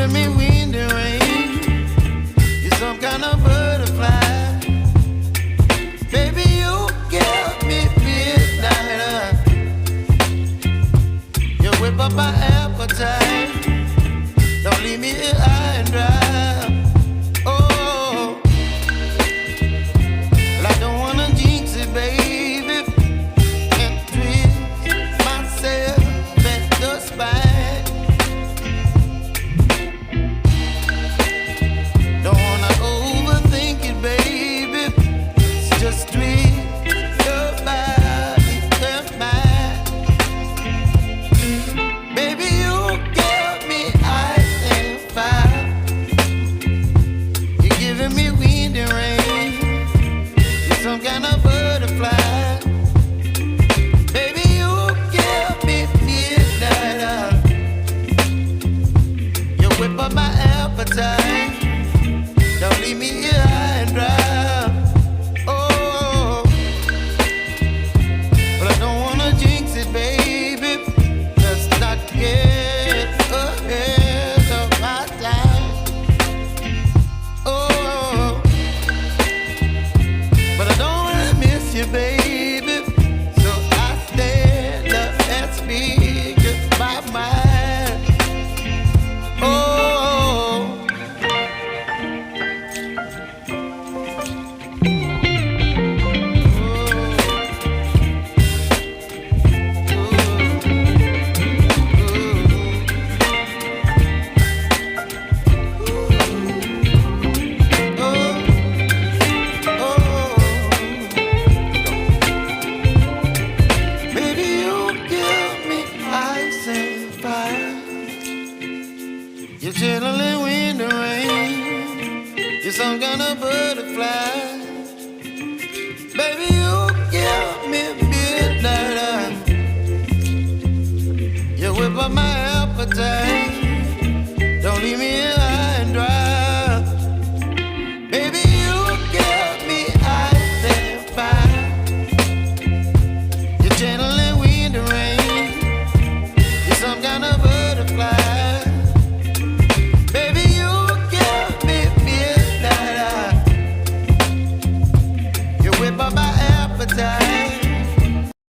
giving me wind and rain. You're some kind of butterfly. Baby, you give me midnight. You whip up my appetite. Don't leave me here high and dry. Oh, well, I don't wanna jinx it, baby, and twist myself at the spine. Don't wanna overthink it, baby. It's just twist your body and mine. Baby, you give me ice and fire. You're giving me wind and rain. You're some kind of butterfly. Baby, you give me midnight. You whip up my appetite. Don't leave me here high and dry. Oh, but I don't wanna jinx it, baby. Let's not get ahead of my time. Oh, but I don't wanna miss you, baby. So I stand up and speak just my mind. Oh. Baby, you give me ice and fire. You're chilling wind and rain. You're some kind of butterfly. Baby, you give me midnight. You whip up my appetite.